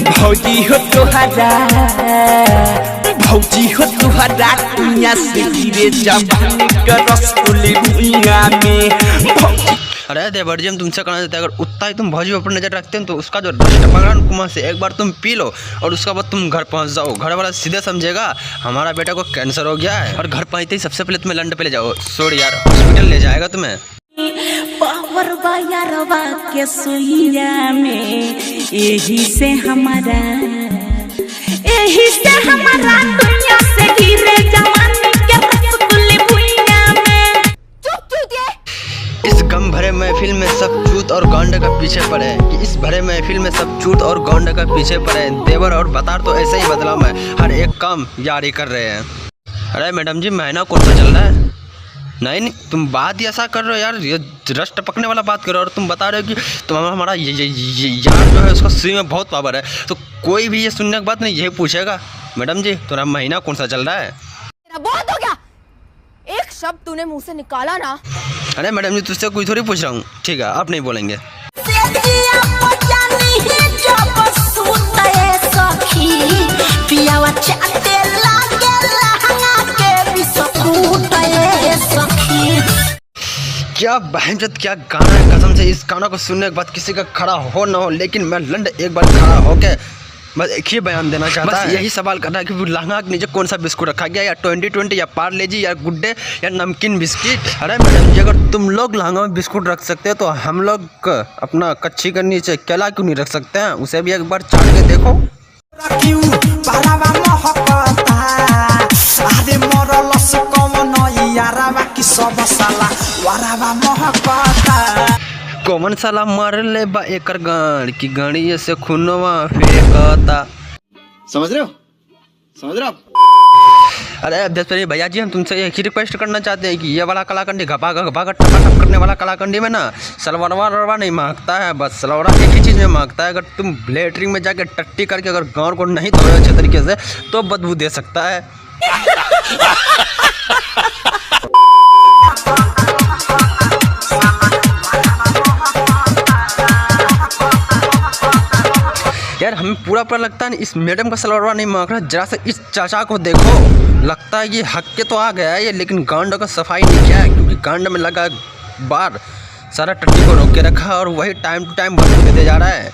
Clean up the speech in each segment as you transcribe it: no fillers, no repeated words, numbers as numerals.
भौजी हो तोहरा भौजी हो तोहरा कुइया से गिरे जवानी का रसगुल्ले भुइया में भौजी। अरे देवर जी हम तुमसे कहना चाहते हैं, अगर उतना ही तुम भौजी पर नजर रखते हो तो उसका जो रस्ट पकड़ा कुमार से एक बार तुम पी लो और उसके बाद तुम घर पहुंच जाओ। घर वाला सीधे समझेगा हमारा बेटा को कैंसर हो गया है, और घर पहुंचते ही सबसे पहले तुम्हें लंड पे ले जाओ। सॉरी यार, हॉस्पिटल ले जाएगा तुम्हें। पावर बायरवा के सुइया में यही से हमारा दुनिया से गिरे जवानी के रसगुल्ले भुइया में। चुप चुतिए। इस गम भरे महफिल में सब चूत और गांड का पीछे पड़े कि इस भरे महफिल में सब चूत और गांड का पीछे पड़े। देवर और बतार तो ऐसे ही बदलाव है, हर एक काम यारी कर रहे हैं। अरे मैडम जी महीना कौन सा चल रहा है? नहीं तुम बात ही ऐसा कर रहे हो यार, ये रस टपकने वाला बात करो और तुम बता रहे हो कि तुम हमारा यार जो है उसका सुई में बहुत पावर है, तो कोई भी ये सुनने की बात नहीं, यही पूछेगा मैडम जी तुम्हारा महीना कौन सा चल रहा है? बहुत हो गया, एक शब्द तूने मुंह से निकाला ना। अरे मैडम जी तुझसे कोई थोड़ी पूछ रहा हूँ, ठीक है आप नहीं बोलेंगे। क्या बहनचोद क्या गाना है, कसम से इस गाना को सुनने के बाद किसी का खड़ा हो ना हो, लेकिन मैं लंड एक बार खड़ा होके बस एक ही बयान देना चाहता है। यही सवाल करना है कि लहंगा के नीचे कौन सा बिस्कुट रखा गया, या 2020 या पार्ले जी या गुड डे या नमकीन बिस्किट। अरे मैडम जी अगर तुम लोग लहंगा में बिस्कुट रख सकते हो तो हम लोग अपना कच्ची के नीचे केला क्यों नहीं रख सकते हैं? उसे भी एक बार चाट के देखो। कौन साला मार ले बा एकर गाड़ की गाड़ी से खुनवा फेंकता। समझ रहे हो? समझ रहे हो? अरे अब भैया जी हम तुमसे एक ही रिक्वेस्ट करना चाहते हैं कि ये वाला कलाकंडी घपा टप करने वाला कलाकंडी में ना सलवारवा नहीं मांगता है, बस सलवारा एक ही चीज़ में मांगता है। अगर तुम लेटरिन में जाके टट्टी करके अगर गाँव को नहीं धोए अच्छे तरीके से तो बदबू दे सकता है। यार हमें पूरा लगता है इस मैडम का सलवार नहीं मांग रहा, जरा से इस चाचा को देखो, लगता है ये हक के तो आ गया है ये, लेकिन गांड का सफाई नहीं किया है, क्योंकि गांड में लगा बार सारा टट्टी को रोक के रखा और वही टाइम टू टाइम बदबू देते जा रहा है।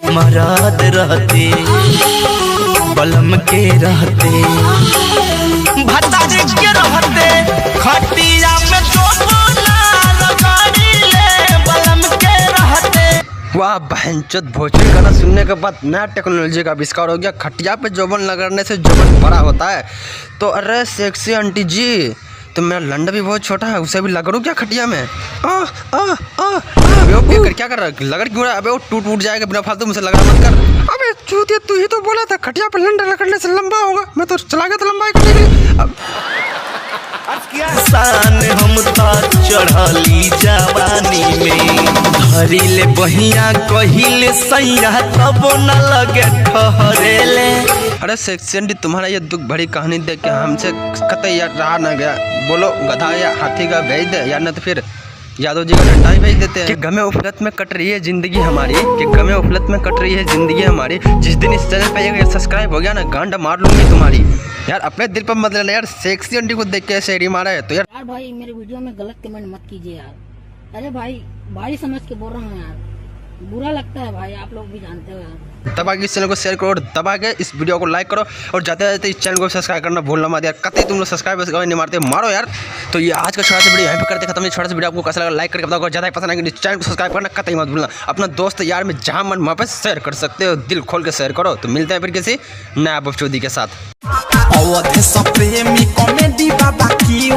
मराद रहते बलम के रहते भतारी के रहते खटिया में बलम के रहते। वाह बहनचोद भोजपुरी गाना सुनने के बाद नया टेक्नोलॉजी का आविष्कार हो गया, खटिया पे जोबन लगाने से जोबन बड़ा होता है। तो अरे सेक्सी आंटी जी तो मेरा लंड भी बहुत छोटा है, उसे भी लगड़ू क्या खटिया में? अबे क्या कर रहा है, लगड़ क्यों रहा है? अबे वो टूट जाएगा, बिना फालतू मुझसे लगड़ा मत कर। अबे चूतिया तू ही तो बोला था खटिया पे लंड रगड़ने से लंबा होगा, मैं तो चला गया था लंबाई करने के लिए। हम चढ़ली जवानी में धरिले बहिया कहिले सैया तब न लगे ठहरेले। अरे सेक्सी आंटी तुम्हारा ये दुख भरी कहानी देख के हमसे कतई रहा न गया, बोलो गधा या हाथी का भेज दे, या न तो फिर यादव जी का डंडा ही भेज देते हैं। कि गमे उफलत में कट रही है जिंदगी हमारी, कि गमे उफलत में कट रही है जिंदगी हमारी, जिस दिन इस चैनल पे ये सब्सक्राइब हो गया ना गांडा मार लूंगी तुम्हारी। यार अपने दिल पर मत लेना यार, सेक्सी आंटी को देख के शेरी मारा है तो यार भाई मेरे वीडियो में गलत कमेंट मत कीजिए यार। अरे भाई समझ के बोल रहा हूँ यार, बुरा लगता है भाई, आप लोग भी जानते हो यार। दबा के इस चैनल को शेयर करो और दबा के इस वीडियो को लाइक करो, और जाते जाते इस चैनल को सब्सक्राइब करना भूलना मत यार, कतई तुम लोग सब्सक्राइब नहीं मारते, मारो यार। तो ये आज का छोटा सा वीडियो यहीं पे करते खत्म। ये छोटा सा वीडियो आपको कैसा लगा लाइक करके बताओ, ज़्यादा पसंद आएगा चैनल को सब्सक्राइब करना कतई मत भूलना। अपना दोस्त यार में जहाँ मन वहाँ पे शेयर कर सकते हो, दिल खोल के शेयर करो। तो मिलते हैं फिर किसी नया बफचोदी के साथ। प्रेमी कॉमेडी बाबा की